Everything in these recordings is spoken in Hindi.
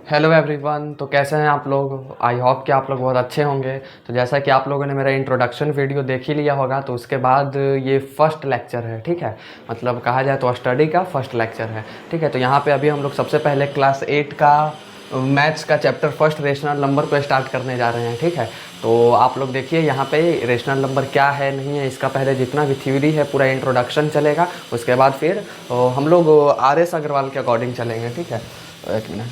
Hello everyone. तो कैसे हैं आप लोग? आई होप कि आप लोग बहुत अच्छे होंगे। तो जैसा कि आप लोगों ने मेरा इंट्रोडक्शन वीडियो देख ही लिया होगा, तो उसके बाद ये फर्स्ट लेक्चर है, ठीक है। मतलब कहा जाए तो स्टडी का फर्स्ट लेक्चर है, ठीक है। तो यहाँ पे अभी हम लोग सबसे पहले क्लास 8 का मैथ्स का चैप्टर फर्स्ट रेशनल नंबर को स्टार्ट करने जा रहे हैं, ठीक है। तो आप लोग देखिए यहाँ पे रेशनल नंबर क्या है नहीं है, इसका पहले जितना भी थ्योरी है पूरा इंट्रोडक्शन चलेगा। उसके बाद फिर हम लोग आर एस अग्रवाल के अकॉर्डिंग चलेंगे, ठीक है। एक मिनट।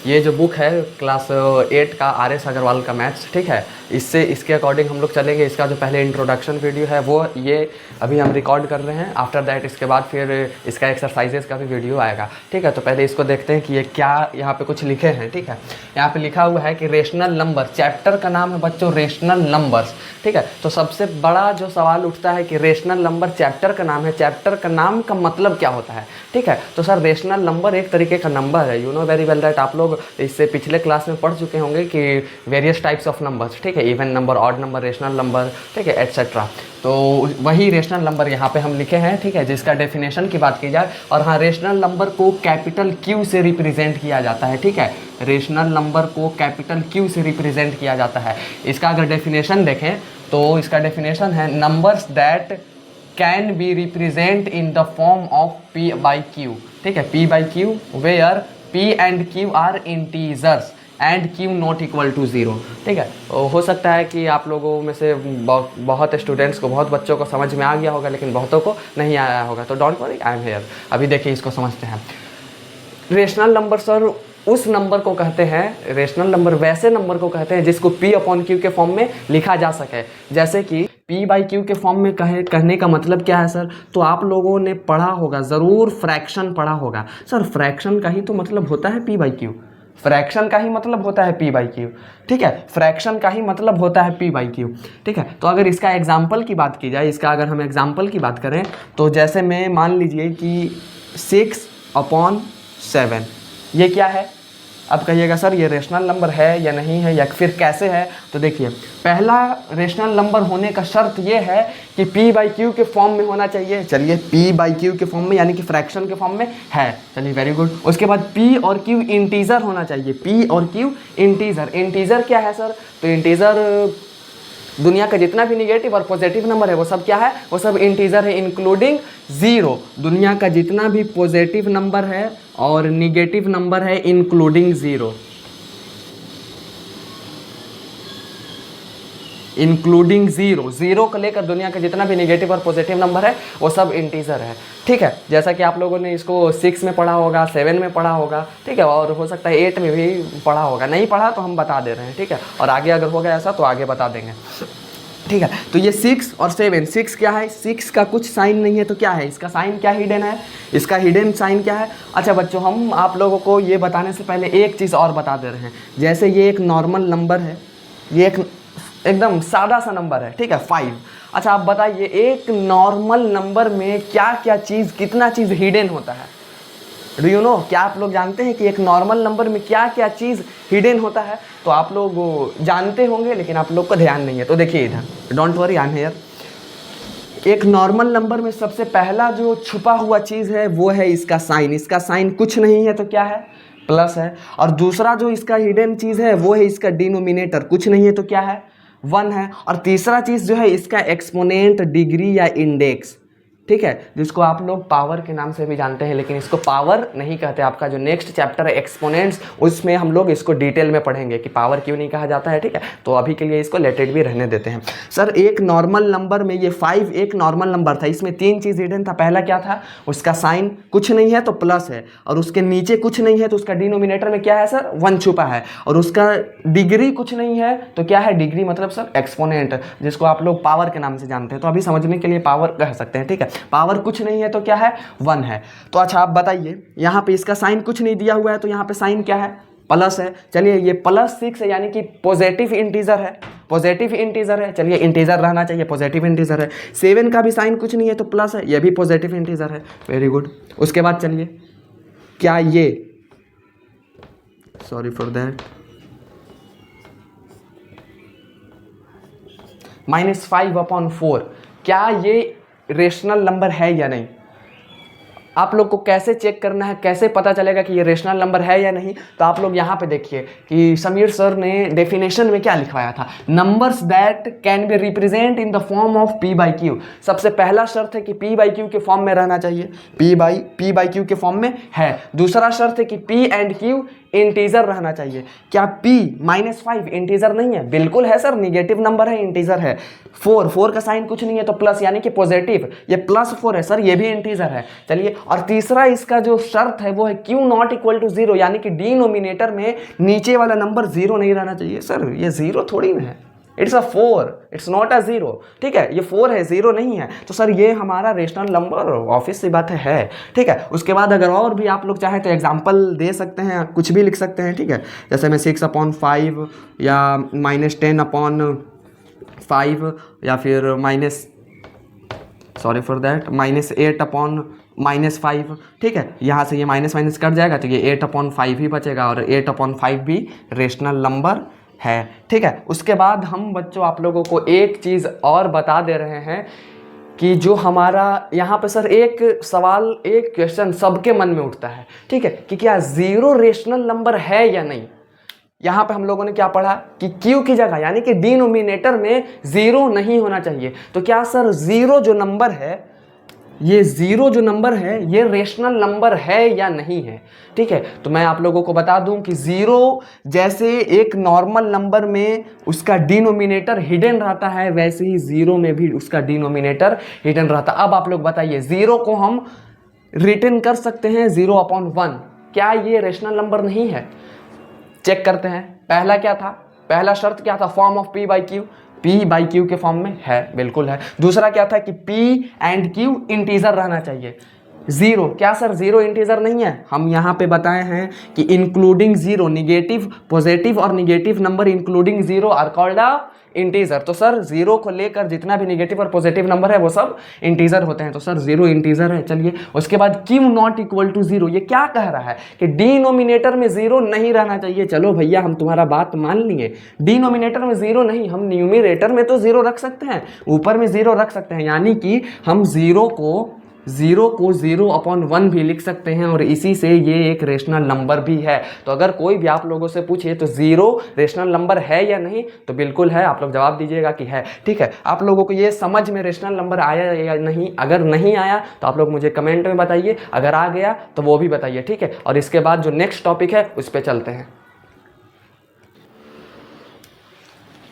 ये जो बुक है क्लास 8 का आर एस अग्रवाल का मैथ्स, ठीक है, इससे इसके अकॉर्डिंग हम लोग चलेंगे। इसका जो पहले इंट्रोडक्शन वीडियो है वो ये अभी हम रिकॉर्ड कर रहे हैं। आफ्टर दैट इसके बाद फिर इसका एक्सरसाइजेस का भी वीडियो आएगा, ठीक है। तो पहले इसको देखते हैं कि ये क्या यहाँ पे कुछ लिखे हैं, ठीक है। यहाँ पे लिखा हुआ है कि रेशनल नंबर, चैप्टर का नाम है बच्चों रेशनल नंबर्स, ठीक है। तो सबसे बड़ा जो सवाल उठता है कि रेशनल नंबर चैप्टर का नाम है, चैप्टर का नाम का मतलब क्या होता है, ठीक है। तो सर रेशनल नंबर एक तरीके का नंबर है, you know very well that. आप लोग इससे पिछले क्लास में पढ़ चुके होंगे कि वेरियस टाइप्स ऑफ नंबर्स, ठीक है, even number, odd number, rational number, ठीक है, एटसेट्रा। तो वही रेशनल नंबर यहाँ पे हम लिखे हैं, ठीक है, जिसका डेफिनेशन की बात की जाए। और हाँ, रेशनल नंबर को कैपिटल क्यू से रिप्रेजेंट किया जाता है, ठीक है। रेशनल नंबर को कैपिटल क्यू से रिप्रेजेंट किया जाता है। इसका अगर डेफिनेशन देखें तो इसका डेफिनेशन है numbers that can be represent in the form of P by Q, ठीक है, P by Q where P and Q are integers and Q not equal to zero, ठीक है। हो सकता है कि आप लोगों में से बहुत स्टूडेंट्स को, बहुत बच्चों को समझ में आ गया होगा, लेकिन बहुतों को नहीं आया होगा। तो don't worry, I am here. अभी देखिए इसको समझते हैं। रेशनल नंबर सर उस नंबर को कहते हैं, रेशनल नंबर वैसे नंबर को कहते हैं जिसको पी अपॉन क्यू के फॉर्म में लिखा जा सके। जैसे कि पी बाई क्यू के फॉर्म में कहने का मतलब क्या है सर? तो आप लोगों ने पढ़ा होगा, ज़रूर फ्रैक्शन पढ़ा होगा। सर फ्रैक्शन का ही तो मतलब होता है पी बाई क्यू, फ्रैक्शन का ही मतलब होता है पी बाई क्यू, ठीक है। फ्रैक्शन का ही मतलब होता है पी बाई क्यू, ठीक है। तो अगर इसका एग्जाम्पल की बात की जाए, इसका अगर हम एग्जाम्पल की बात करें तो जैसे मैं मान लीजिए कि 6/7, ये क्या है? अब कहिएगा सर ये रेशनल नंबर है या नहीं है, या फिर कैसे है? तो देखिए, पहला रेशनल नंबर होने का शर्त ये है कि p बाई क्यू के फॉर्म में होना चाहिए। चलिए p बाई क्यू के फॉर्म में, यानी कि फ्रैक्शन के फॉर्म में है, चलिए वेरी गुड। उसके बाद p और q इंटीजर होना चाहिए, p और q इंटीजर। इंटीजर क्या है सर? तो इंटीजर दुनिया का जितना भी निगेटिव और पॉजिटिव नंबर है वो सब क्या है? वो सब इंटीजर है, इंक्लूडिंग ज़ीरो। दुनिया का जितना भी पॉजिटिव नंबर है और निगेटिव नंबर है including zero, including zero, zero को लेकर दुनिया का जितना भी निगेटिव और पॉजिटिव नंबर है वो सब इंटीजर है, ठीक है। जैसा कि आप लोगों ने इसको 6 में पढ़ा होगा, 7 में पढ़ा होगा, ठीक है, और हो सकता है 8 में भी पढ़ा होगा। नहीं पढ़ा तो हम बता दे रहे हैं, ठीक है, और आगे अगर हो गया ऐसा तो आगे बता देंगे, ठीक है। तो ये 6 और 7, 6 क्या है? 6 का कुछ साइन नहीं है तो क्या है? इसका साइन क्या हिडन है? इसका हिडन साइन क्या है? अच्छा बच्चों, हम आप लोगों को ये बताने से पहले एक चीज़ और बता दे रहे हैं। जैसे ये एक नॉर्मल नंबर है, ये एक एकदम सादा सा नंबर है, ठीक है, 5। अच्छा आप बताइए एक नॉर्मल नंबर में क्या क्या चीज़, कितना चीज़ हिडन होता है? Do you know? क्या आप लोग जानते हैं कि एक नॉर्मल नंबर में क्या क्या चीज़ हिडन होता है? तो आप लोग जानते होंगे लेकिन आप लोग को ध्यान नहीं है। तो देखिए इधर, don't worry, I am here. एक नॉर्मल नंबर में सबसे पहला जो छुपा हुआ चीज़ है वो है इसका साइन। इसका साइन कुछ नहीं है तो क्या है? प्लस है। और दूसरा जो इसका हिडन चीज़ है वो है इसका डिनोमिनेटर, कुछ नहीं है तो क्या है? 1 है। और तीसरा चीज़ जो है इसका एक्सपोनेंट, डिग्री या इंडेक्स, ठीक है, जिसको आप लोग पावर के नाम से भी जानते हैं, लेकिन इसको पावर नहीं कहते। आपका जो नेक्स्ट चैप्टर है एक्सपोनेंट्स, उसमें हम लोग इसको डिटेल में पढ़ेंगे कि पावर क्यों नहीं कहा जाता है, ठीक है। तो अभी के लिए इसको लेटेड भी रहने देते हैं। सर एक नॉर्मल नंबर में ये 5 एक नॉर्मल नंबर था, इसमें 3 चीज़ हिडन था। पहला क्या था? उसका साइन कुछ नहीं है तो प्लस है, और उसके नीचे कुछ नहीं है तो उसका डिनोमिनेटर में क्या है सर? 1 छुपा है। और उसका डिग्री कुछ नहीं है तो क्या है? डिग्री मतलब सर एक्सपोनेंट, जिसको आप लोग पावर के नाम से जानते हैं। तो अभी समझने के लिए पावर कह सकते हैं, ठीक है। पावर कुछ नहीं है तो क्या है? 1 है। तो अच्छा आप बताइए, यहाँ पे इसका साइन कुछ नहीं दिया हुआ है तो यहाँ पे साइन क्या है? प्लस है। चलिए ये +6 है, यानी कि पॉजिटिव इंटीजर है, पॉजिटिव इंटीजर है। चलिए इंटीजर रहना चाहिए, पॉजिटिव इंटीजर है। 7 का भी साइन कुछ नहीं है तो प्लस है, ये भी पॉजिटिव इंटीजर है। Very good. उसके बाद चलिए, क्या ये, सॉरी फॉर दैट, -5/4, क्या ये रेशनल नंबर है या नहीं? आप लोग को कैसे चेक करना है, कैसे पता चलेगा कि ये रेशनल नंबर है या नहीं, तो आप लोग यहाँ पे देखिए कि समीर सर ने डेफिनेशन में क्या लिखवाया था, numbers that can be represent in the form of P by Q. सबसे पहला शर्त है कि पी बाई क्यू के फॉर्म में रहना चाहिए, पी बाई क्यू के फॉर्म में है। दूसरा शर्त है कि पी एंड क्यू इंटीजर रहना चाहिए। क्या p -5 इंटीजर नहीं है? बिल्कुल है सर, निगेटिव नंबर है, इंटीजर है। 4 का साइन कुछ नहीं है तो प्लस यानी कि पॉजिटिव, ये +4 है सर, ये भी इंटीजर है। चलिए, और तीसरा इसका जो शर्त है वो है q नॉट इक्वल टू 0, यानी कि डिनोमिनेटर में नीचे वाला नंबर 0 नहीं रहना चाहिए। सर ये 0 थोड़ी ना है, it's a 4, it's not a 0, ठीक है, ये 4 है, 0 नहीं है। तो सर ये हमारा रेशनल नंबर, ऑब्वियस सी बात है, ठीक है। उसके बाद अगर और भी आप लोग चाहें तो एग्जांपल दे सकते हैं, कुछ भी लिख सकते हैं, ठीक है। जैसे मैं 6/5 या -10/5 या फिर -8/-5, ठीक है। यहाँ से ये माइनस माइनस कट जाएगा तो ये 8/5 ही बचेगा, और 8/5 भी रेशनल नंबर है, ठीक है। उसके बाद हम बच्चों आप लोगों को एक चीज़ और बता दे रहे हैं कि जो हमारा यहाँ पे सर एक सवाल, एक क्वेश्चन सबके मन में उठता है, ठीक है, कि क्या 0 रेशनल नंबर है या नहीं। यहाँ पे हम लोगों ने क्या पढ़ा कि Q की जगह यानी कि डिनोमिनेटर में 0 नहीं होना चाहिए। तो क्या सर 0 जो नंबर है, ये 0 जो नंबर है ये रेशनल नंबर है या नहीं है, ठीक है। तो मैं आप लोगों को बता दूं कि 0 जैसे एक नॉर्मल नंबर में उसका डिनोमिनेटर हिडन रहता है, वैसे ही 0 में भी उसका डिनोमिनेटर हिडन रहता है। अब आप लोग बताइए, 0 को हम रिटर्न कर सकते हैं 0/1, क्या ये रेशनल नंबर नहीं है? चेक करते हैं। पहला क्या था, पहला शर्त क्या था, form of P by Q, P by Q के फॉर्म में है, बिल्कुल है। दूसरा क्या था कि पी एंड क्यू इंटीजर रहना चाहिए। 0, क्या सर 0 इंटीजर नहीं है? हम यहाँ पे बताए हैं कि इंक्लूडिंग 0, निगेटिव, पॉजिटिव और negative number including 0 are called a integer. तो सर 0 को लेकर जितना भी निगेटिव और पॉजिटिव नंबर है वो सब इंटीजर होते हैं, तो सर 0 इंटीजर है। चलिए, उसके बाद q नॉट इक्वल टू 0, ये क्या कह रहा है कि डिनोमिनेटर में 0 नहीं रहना चाहिए। चलो भैया, हम तुम्हारा बात मान लिए, डिनोमिनेटर में 0 नहीं, हम न्यूमिनेटर में तो 0 रख सकते हैं, ऊपर में 0 रख सकते हैं, यानी कि हम 0 को 0/1 भी लिख सकते हैं, और इसी से ये एक रेशनल नंबर भी है। तो अगर कोई भी आप लोगों से पूछे तो 0 रेशनल नंबर है या नहीं, तो बिल्कुल है, आप लोग जवाब दीजिएगा कि है, ठीक है। आप लोगों को ये समझ में रेशनल नंबर आया या नहीं, अगर नहीं आया तो आप लोग मुझे कमेंट में बताइए, अगर आ गया तो वो भी बताइए, ठीक है। और इसके बाद जो नेक्स्ट टॉपिक है उस पर चलते हैं।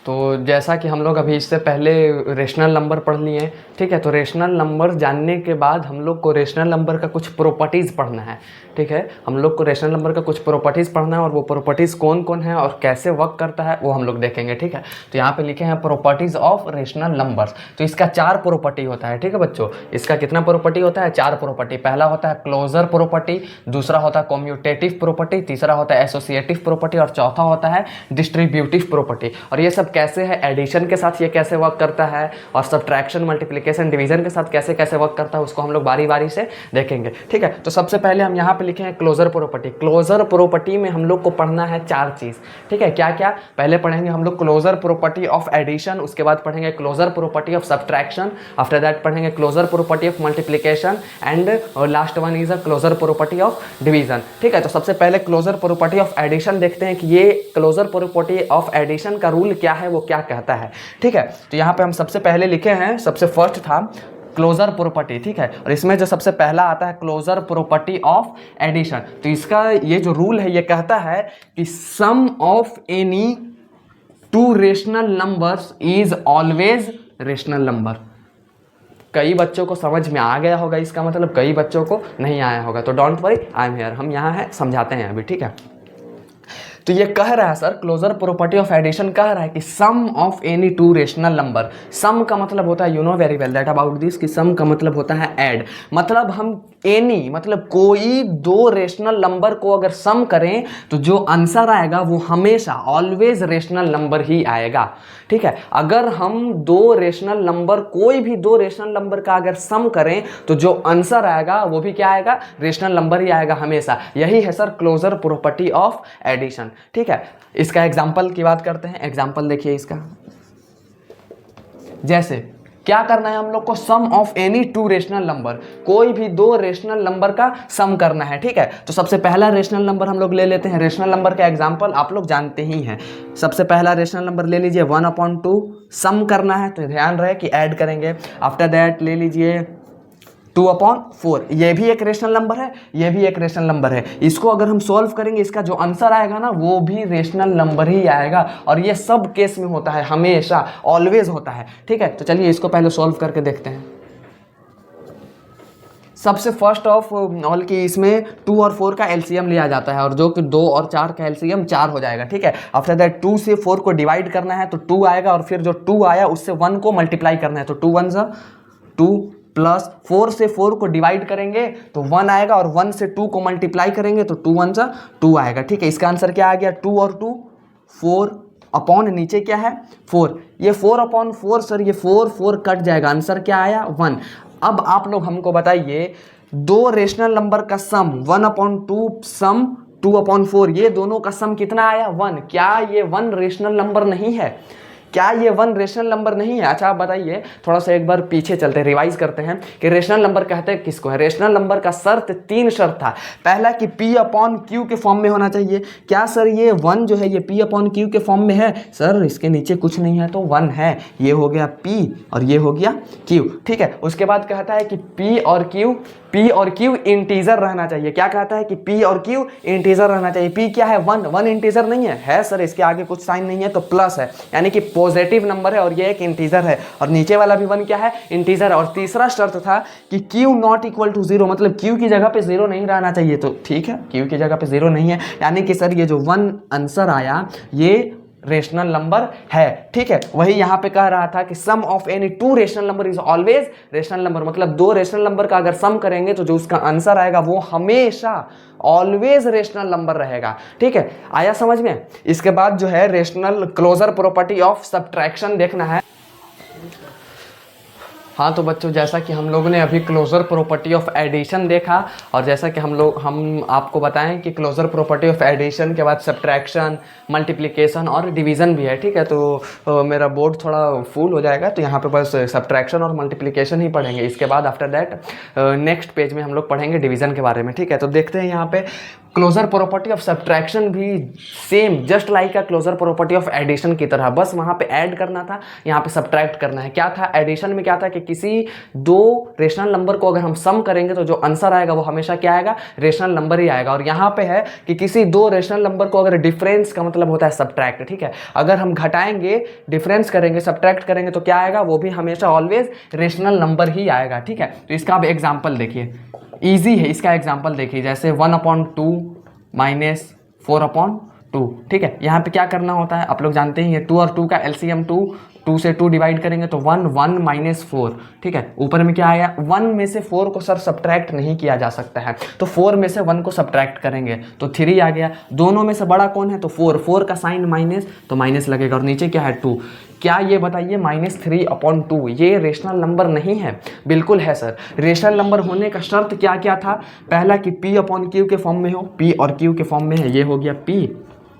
तो जैसा कि हम लोग अभी इससे पहले रेशनल नंबर पढ़ लिए, ठीक है, तो रेशनल नंबर जानने के बाद हम लोग को रेशनल नंबर का कुछ प्रॉपर्टीज़ पढ़ना है, ठीक है। हम लोग को रेशनल नंबर का कुछ प्रॉपर्टीज़ पढ़ना है, और वो प्रॉपर्टीज़ कौन कौन है और कैसे वर्क करता है वो हम लोग देखेंगे, ठीक है। तो यहाँ पे लिखे हैं प्रॉपर्टीज़ ऑफ रेशनल नंबर्स। तो इसका 4 प्रॉपर्टी होता है, ठीक है बच्चों। इसका कितना प्रॉपर्टी होता है? 4 प्रॉपर्टी। पहला होता है क्लोजर प्रॉपर्टी, दूसरा होता है कम्यूटेटिव प्रॉपर्टी, तीसरा होता है एसोसिएटिव प्रॉपर्टी, और चौथा होता है डिस्ट्रीब्यूटिव प्रॉपर्टी। और ये सब कैसे है, एडिशन के साथ ये कैसे वर्क करता है, और सब्ट्रैक्शन, मल्टीप्लिकेशन, डिवीजन के साथ कैसे कैसे वर्क करता है, उसको हम लोग बारी बारी से देखेंगे, ठीक है। तो सबसे पहले हम यहाँ पे लिखे हैं क्लोजर प्रॉपर्टी। क्लोजर प्रॉपर्टी में हम लोग को पढ़ना है 4 चीज़, ठीक है। क्या क्या? पहले पढ़ेंगे हम लोग क्लोजर प्रॉपर्टी ऑफ एडिशन, उसके बाद पढ़ेंगे closure property of subtraction, after that पढ़ेंगे closure property of multiplication, and last one is a closure property of division, ठीक है। तो सबसे पहले क्लोजर प्रॉपर्टी ऑफ एडिशन देखते हैं कि ये क्लोजर प्रॉपर्टी ऑफ एडिशन का रूल क्या है, वो क्या कहता है, ठीक है। तो यहाँ पे हम सबसे पहले लिखे हैं, सबसे फर्स्ट था क्लोजर प्रॉपर्टी, ठीक है। और इसमें जो सबसे पहला आता है क्लोजर प्रॉपर्टी ऑफ एडिशन, तो इसका ये जो रूल है ये कहता है कि sum of any 2 rational numbers is always rational number. कई बच्चों को समझ में आ गया होगा इसका मतलब, कई बच्चों को नहीं आया होगा, तो don't worry, I am here, हम यहाँ है, समझाते हैं अभी, ठीक है। तो ये कह रहा है sir, closure property of addition कह रहा है कि sum of any 2 rational number, sum का मतलब होता है, you know very well that about this, कि सम का मतलब होता है ऐड, मतलब हम एनी मतलब कोई 2 रेशनल नंबर को अगर सम करें तो जो आंसर आएगा वो हमेशा ऑलवेज रेशनल नंबर ही आएगा, ठीक है। अगर हम 2 रेशनल नंबर, कोई भी 2 रेशनल नंबर का अगर सम करें तो जो आंसर आएगा वो भी क्या आएगा, रेशनल नंबर ही आएगा हमेशा। यही है sir closure property of addition, ठीक है। इसका एग्जाम्पल की बात करते हैं। एग्जाम्पल देखिए इसका, जैसे क्या करना है हम लोग को, sum of any two rational number, कोई भी दो रेशनल नंबर का सम करना है, ठीक है। तो सबसे पहला रेशनल नंबर हम लोग ले लेते हैं, रेशनल नंबर का एग्जांपल आप लोग जानते ही हैं। सबसे पहला रेशनल नंबर ले लीजिए 1/2, सम करना है तो ध्यान रहे कि ऐड करेंगे। आफ्टर दैट ले लीजिए 2/4, ये भी एक रेशनल नंबर है, ये भी एक रेशनल नंबर है। इसको अगर हम सॉल्व करेंगे, इसका जो आंसर आएगा ना वो भी रेशनल नंबर ही आएगा, और ये सब केस में होता है, हमेशा ऑलवेज होता है, ठीक है। तो चलिए इसको पहले सॉल्व करके देखते हैं। सबसे फर्स्ट ऑफ ऑल कि इसमें 2 और 4 का एलसीएम लिया जाता है, और जो कि 2 और 4 का एलसीएम 4 हो जाएगा, ठीक है। आफ्टर दैट 2 से 4 को डिवाइड करना है तो 2 आएगा, और फिर जो 2 आया उससे 1 को मल्टीप्लाई करना है तो 2 1 2 प्लस 4 से 4 को डिवाइड करेंगे तो 1 आएगा, और 1 से 2 को मल्टीप्लाई करेंगे तो 2 1 2 आएगा, ठीक है। इसका आंसर क्या आ गया, 2 और 2 4 अपॉन नीचे क्या है 4, ये 4/4 सर, ये 4 4 कट जाएगा, आंसर क्या आया 1। अब आप लोग हमको बताइए, दो रेशनल नंबर का सम 1/2 सम 2/4, ये दोनों का सम कितना आया 1। क्या ये 1 रेशनल नंबर नहीं है, क्या ये 1 रेशनल नंबर नहीं है। अच्छा आप बताइए, थोड़ा सा एक बार पीछे चलते हैं, रिवाइज करते हैं कि रेशनल नंबर कहते हैं किसको है। रेशनल नंबर का शर्त 3 शर्त था। पहला कि P/Q के फॉर्म में होना चाहिए। क्या सर ये 1 जो है ये P/Q के फॉर्म में है, सर इसके नीचे कुछ नहीं है तो 1 है, ये हो गया P और ये हो गया Q, ठीक है। उसके बाद कहता है कि P और Q इंटीजर रहना चाहिए। क्या कहता है कि P और Q इंटीजर रहना चाहिए। P क्या है 1 इंटीजर नहीं है सर, इसके आगे कुछ साइन नहीं है तो प्लस है, यानी कि पॉजिटिव नंबर है, और ये एक इंटीजर है, और नीचे वाला भी 1 क्या है इंटीजर है। और तीसरा शर्त था कि Q नॉट इक्वल टू 0, मतलब Q की जगह पे 0 नहीं रहना चाहिए, तो ठीक है Q की जगह पे 0 नहीं है, यानी कि सर ये जो 1 आंसर आया ये रेशनल नंबर है, ठीक है। वही यहां पे कह रहा था कि sum of any two rational number is always rational number, मतलब दो रेशनल नंबर का अगर सम करेंगे तो जो उसका आंसर आएगा वो हमेशा ऑलवेज रेशनल नंबर रहेगा, ठीक है। आया समझ में। इसके बाद जो है rational closure property of subtraction देखना है। हाँ तो बच्चों, जैसा कि हम लोगों ने अभी क्लोजर प्रॉपर्टी ऑफ एडिशन देखा, और जैसा कि हम आपको बताएं कि क्लोजर प्रॉपर्टी ऑफ एडिशन के बाद सब्ट्रैक्शन, मल्टीप्लिकेशन और डिवीज़न भी है, ठीक है। तो मेरा बोर्ड थोड़ा फुल हो जाएगा, तो यहाँ पे बस सब्ट्रैक्शन और मल्टीप्लिकेशन ही पढ़ेंगे। इसके बाद आफ्टर दैट नेक्स्ट पेज में हम लोग पढ़ेंगे डिवीज़न के बारे में, ठीक है। तो देखते हैं यहाँ पे क्लोजर प्रॉपर्टी ऑफ सब्ट्रैक्शन भी same just like a closure property of addition की तरह, बस वहाँ पे ऐड करना था, यहाँ पे सब्ट्रैक्ट करना है। क्या था एडिशन में, क्या था कि किसी दो रेशनल नंबर को अगर हम सम करेंगे तो जो आंसर आएगा वो हमेशा क्या आएगा, रेशनल नंबर ही आएगा। और यहाँ पे है कि किसी दो रेशनल नंबर को अगर डिफरेंस का मतलब होता है सब्ट्रैक्ट, ठीक है। अगर हम घटाएंगे, डिफरेंस करेंगे, सब्ट्रैक्ट करेंगे तो क्या आएगा, वो भी हमेशा ऑलवेज रेशनल नंबर ही आएगा, ठीक है। तो इसका अब एग्जाम्पल देखिए, ईजी है, इसका एग्जाम्पल देखिए, जैसे 1/2 माइनस 4/2, ठीक है। यहाँ पे क्या करना होता है आप लोग जानते ही हैं, 2 और 2 का एलसीएम 2 से 2 डिवाइड करेंगे तो 1 माइनस 4, ठीक है। ऊपर में क्या आया, 1 में से 4 को सर सब्ट्रैक्ट नहीं किया जा सकता है, तो 4 में से 1 को सब्ट्रैक्ट करेंगे तो 3 आ गया। दोनों में से बड़ा कौन है, तो 4 का साइन माइनस, तो माइनस लगेगा, और नीचे क्या है 2। क्या ये बताइए -3/2 ये रेशनल नंबर नहीं है? बिल्कुल है सर। रेशनल नंबर होने का शर्त क्या क्या था, पहला कि P/Q के फॉर्म में हो, P और Q के फॉर्म में है, ये हो गया P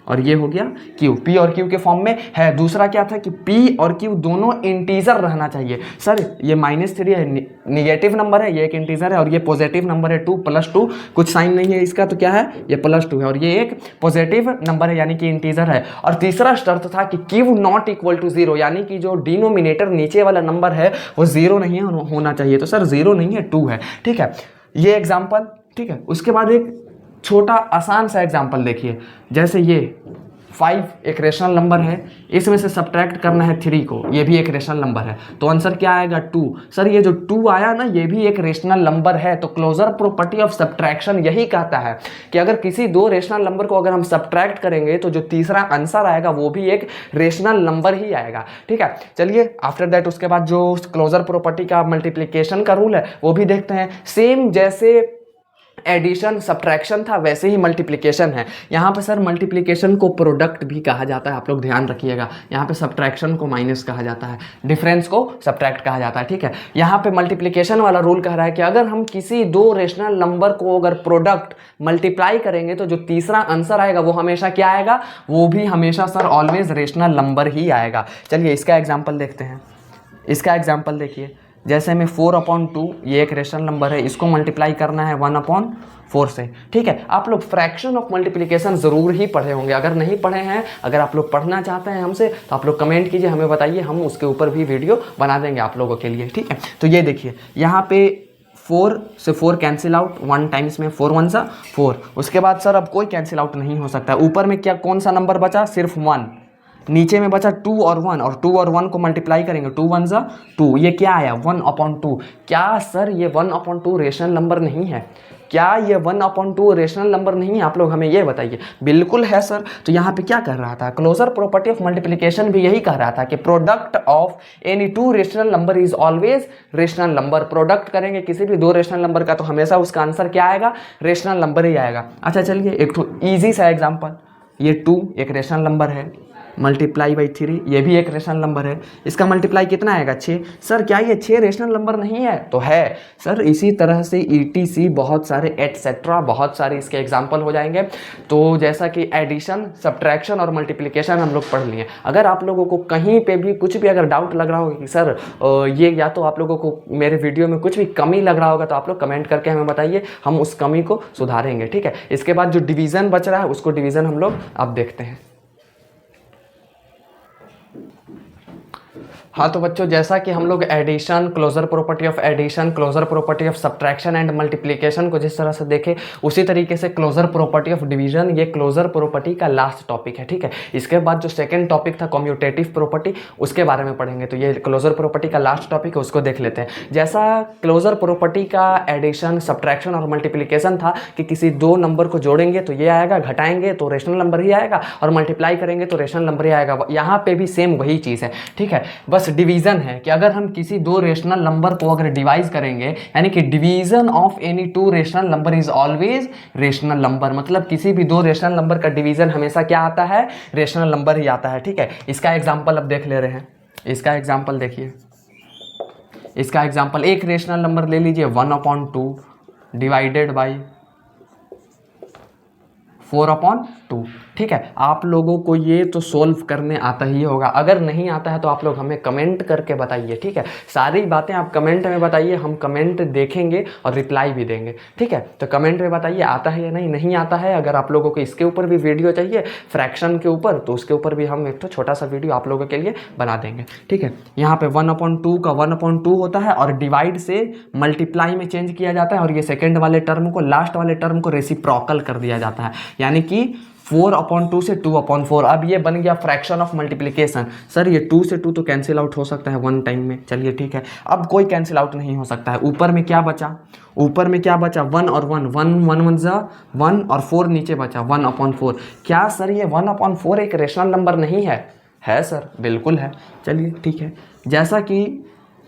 और ये हो गया Q, P और Q के फॉर्म में है। दूसरा क्या था कि P और Q दोनों इंटीजर रहना चाहिए। सर ये -3 है, निगेटिव नंबर है, ये एक इंटीजर है, और ये पॉजिटिव नंबर है 2 + 2, कुछ साइन नहीं है इसका, तो क्या है ये +2 है, और ये एक पॉजिटिव नंबर है यानी कि इंटीजर है। और तीसरा शर्त था कि Q नॉट इक्वल टू 0, यानी कि जो डिनोमिनेटर नीचे वाला नंबर है वो 0 नहीं है, होना चाहिए। तो सर 0 नहीं है, 2 है, ठीक है। ये एग्जाम्पल, ठीक है। उसके बाद एक छोटा आसान सा एग्जाम्पल देखिए, जैसे ये 5 एक रेशनल नंबर है, इसमें से सब्ट्रैक्ट करना है 3 को, ये भी एक रेशनल नंबर है, तो आंसर क्या आएगा 2। सर ये जो 2 आया ना ये भी एक रेशनल नंबर है। तो क्लोजर प्रॉपर्टी ऑफ सब्ट्रैक्शन यही कहता है कि अगर किसी दो रेशनल नंबर को अगर हम सब्ट्रैक्ट करेंगे तो जो तीसरा आंसर आएगा वो भी एक रेशनल नंबर ही आएगा, ठीक है। चलिए आफ्टर दैट उसके बाद जो क्लोजर प्रॉपर्टी का मल्टीप्लिकेशन का रूल है वो भी देखते हैं। सेम जैसे एडिशन सब्ट्रैक्शन था वैसे ही मल्टीप्लिकेशन है। यहाँ पे सर मल्टीप्लिकेशन को प्रोडक्ट भी कहा जाता है, आप लोग ध्यान रखिएगा। यहाँ पे सब्ट्रैक्शन को माइनस कहा जाता है, डिफरेंस को सब्ट्रैक्ट कहा जाता है, ठीक है। यहाँ पे मल्टीप्लिकेशन वाला रूल कह रहा है कि अगर हम किसी दो रेशनल नंबर को अगर प्रोडक्ट मल्टीप्लाई करेंगे तो जो तीसरा आंसर आएगा वो हमेशा क्या आएगा, वो भी हमेशा सर ऑलवेज रेशनल नंबर ही आएगा। चलिए इसका एग्जाम्पल देखते हैं। इसका एग्जाम्पल देखिए, जैसे में 4/2 ये एक रेशनल नंबर है, इसको मल्टीप्लाई करना है 1/4 से। ठीक है, आप लोग फ्रैक्शन ऑफ मल्टीप्लिकेशन ज़रूर ही पढ़े होंगे। अगर नहीं पढ़े हैं, अगर आप लोग पढ़ना चाहते हैं हमसे, तो आप लोग कमेंट कीजिए, हमें बताइए, हम उसके ऊपर भी वीडियो बना देंगे आप लोगों के लिए। ठीक है, तो ये देखिए यहाँ पे 4 से 4 कैंसिल आउट, 1 टाइम्स में 4 1 सा 4। उसके बाद सर अब कोई कैंसिल आउट नहीं हो सकता। ऊपर में क्या कौन सा नंबर बचा? सिर्फ 1। नीचे में बचा 2 और 1, और 2 और 1 को मल्टीप्लाई करेंगे, 2 1 सा 2। ये क्या आया? 1/2। क्या सर ये 1/2 रेशनल नंबर नहीं है? क्या ये 1/2 रेशनल नंबर नहीं है? आप लोग हमें ये बताइए। बिल्कुल है सर। तो यहाँ पे क्या कर रहा था? क्लोजर प्रॉपर्टी ऑफ मल्टीप्लिकेशन भी यही कह रहा था कि product of any 2 rational number is always rational number. Product करेंगे किसी भी 2 रेशनल नंबर का तो हमेशा उसका आंसर क्या आएगा? रेशनल नंबर ही आएगा। अच्छा चलिए एक तो ईजी सा एग्जाम्पल, ये 2 एक रेशनल नंबर है, मल्टीप्लाई बाई 3 ये भी एक रेशनल नंबर है, इसका मल्टीप्लाई कितना आएगा? 6। सर क्या ये 6 रेशनल नंबर नहीं है? तो है सर। इसी तरह से ETC बहुत सारे एटसेट्रा बहुत सारे इसके एग्जाम्पल हो जाएंगे। तो जैसा कि एडिशन, सब्ट्रैक्शन और मल्टीप्लिकेशन हम लोग पढ़ लिए। अगर आप लोगों को कहीं पे भी कुछ भी अगर डाउट लग रहा होगा कि सर ये या तो आप लोगों को मेरे वीडियो में कुछ भी कमी लग रहा होगा, तो आप लोग कमेंट करके हमें बताइए, हम उस कमी को सुधारेंगे। ठीक है, इसके बाद जो डिवीज़न बच रहा है उसको डिवीज़न हम लोग अब देखते हैं। हाँ तो बच्चों, जैसा कि हम लोग addition, closure property of addition, closure property of subtraction and multiplication को जिस तरह से देखे, उसी तरीके से क्लोजर प्रॉपर्टी ऑफ डिवीजन, ये क्लोजर प्रॉपर्टी का लास्ट टॉपिक है। ठीक है, इसके बाद जो सेकंड टॉपिक था कम्यूटेटिव प्रॉपर्टी, उसके बारे में पढ़ेंगे। तो ये क्लोजर प्रॉपर्टी का लास्ट टॉपिक है, उसको देख लेते हैं। जैसा क्लोजर प्रॉपर्टी का एडिशन, सब्ट्रैक्शन और मल्टीप्लिकेशन था कि किसी 2 नंबर को जोड़ेंगे तो ये आएगा, घटाएंगे तो रेशनल नंबर ही आएगा, और मल्टीप्लाई करेंगे तो रेशनल नंबर ही आएगा। यहाँ पे भी सेम वही चीज़ है। ठीक है, बस डिवीजन है कि अगर हम किसी 2 रेशनल नंबर को अगर डिवाइड करेंगे, यानी कि division of any 2 rational number is always rational number. मतलब किसी भी 2 रेशनल नंबर का डिवीजन हमेशा क्या आता है? रेशनल नंबर ही आता है। ठीक है, इसका एग्जांपल अब देख ले रहे हैं। इसका एग्जांपल देखिए, इसका एग्जांपल एक रेशनल नंबर ले लीजिए 1/2 डिवाइडेड बाई 4/2। ठीक है, आप लोगों को ये तो सोल्व करने आता ही होगा। अगर नहीं आता है तो आप लोग हमें कमेंट करके बताइए। ठीक है, सारी बातें आप कमेंट में बताइए, हम कमेंट देखेंगे और रिप्लाई भी देंगे। ठीक है, तो कमेंट में बताइए आता है या नहीं आता है। अगर आप लोगों को इसके ऊपर भी वीडियो चाहिए, फ्रैक्शन के ऊपर, तो उसके ऊपर भी हम एक तो छोटा सा वीडियो आप लोगों के लिए बना देंगे। ठीक है, यहाँ पे 1/2 का 1/2 होता है और डिवाइड से मल्टीप्लाई में चेंज किया जाता है, और ये सेकेंड वाले टर्म को, लास्ट वाले टर्म को रेसिप्रोकल कर दिया जाता है, यानी कि 4/2 से 2/4। अब ये बन गया फ्रैक्शन ऑफ मल्टीप्लिकेशन। सर ये 2 से 2 तो कैंसिल आउट हो सकता है 1 टाइम में। चलिए ठीक है, अब कोई कैंसिल आउट नहीं हो सकता है। ऊपर में क्या बचा? ऊपर में क्या बचा? 1 और 1, 1 1 जा 1, और 4 नीचे बचा 1/4। क्या सर ये 1/4 एक रेशनल नंबर नहीं है? है सर, बिल्कुल है। चलिए ठीक है, जैसा कि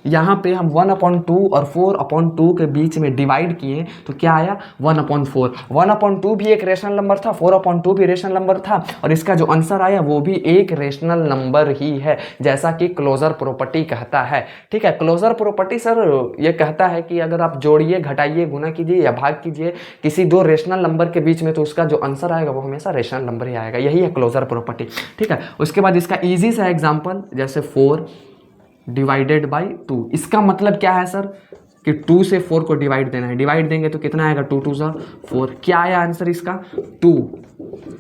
यहाँ पे हम 1/2 और 4/2 के बीच में डिवाइड किए तो क्या आया? 1/4। 1/2 भी एक रेशनल नंबर था, 4/2 भी रेशनल नंबर था, और इसका जो आंसर आया वो भी एक रेशनल नंबर ही है, जैसा कि क्लोजर प्रॉपर्टी कहता है। ठीक है, क्लोजर प्रॉपर्टी सर ये कहता है कि अगर आप जोड़िए, घटाइए, गुना कीजिए या भाग कीजिए किसी 2 रेशनल नंबर के बीच में, तो उसका जो आंसर आएगा वो हमेशा रेशनल नंबर ही आएगा। यही है क्लोजर प्रॉपर्टी। ठीक है, उसके बाद इसका ईजी सा एग्जाम्पल, जैसे 4 डिवाइडेड बाई 2। इसका मतलब क्या है सर? कि 2 से 4 को डिवाइड देना है। डिवाइड देंगे तो कितना आएगा? 2 2 जा 4। क्या आया आंसर इसका? 2।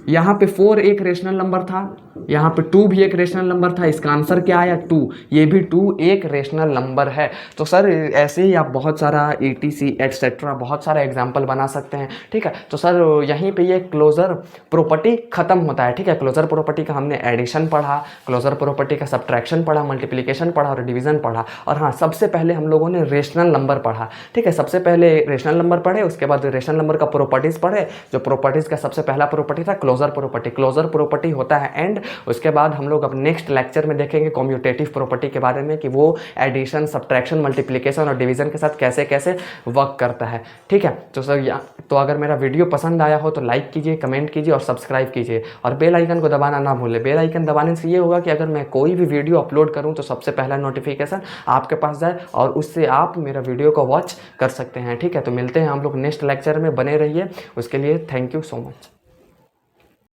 यहाँ पे 4 एक रेशनल नंबर था, यहाँ पे 2 भी एक रेशनल नंबर था, इसका आंसर क्या आया? 2। ये भी 2 एक रेशनल नंबर है। तो सर ऐसे ही आप बहुत सारा ETC एटसेट्रा बहुत सारा एग्जाम्पल बना सकते हैं। ठीक है, तो सर यहीं पे ये क्लोजर प्रॉपर्टी खत्म होता है। ठीक है, क्लोजर प्रॉपर्टी का हमने एडिशन पढ़ा, क्लोजर प्रॉपर्टी का सब्ट्रैक्शन पढ़ा, मल्टीप्लिकेशन पढ़ा और डिवीजन पढ़ा। और हाँ, सबसे पहले हम लोगों ने रेशनल नंबर पढ़ा। ठीक है, सबसे पहले रेशनल नंबर पढ़े, उसके बाद रेशनल नंबर का प्रॉपर्टीज पढ़े। जो प्रॉपर्टीज का सबसे पहला प्रॉपर्टी था क्लोजर प्रॉपर्टी। क्लोजर प्रॉपर्टी होता है एंड। उसके बाद हम लोग अब नेक्स्ट लेक्चर में देखेंगे कम्यूटेटिव प्रॉपर्टी के बारे में, कि वो एडिशन, सब्ट्रैक्शन, मल्टीप्लिकेशन और डिवीजन के साथ कैसे कैसे वर्क करता है। ठीक है, तो सर तो अगर मेरा वीडियो पसंद आया हो तो लाइक कीजिए, कमेंट कीजिए और सब्सक्राइब कीजिए, और बेल आइकन को दबाना ना भूलें। बेल आइकन दबाने से ये होगा कि अगर मैं कोई भी वीडियो अपलोड करूँ तो सबसे पहला नोटिफिकेशन आपके पास जाए, और उससे आप मेरा वीडियो को वॉच कर सकते हैं। ठीक है, तो मिलते हैं हम लोग नेक्स्ट लेक्चर में, बने रहिए। उसके लिए थैंक यू सो मच।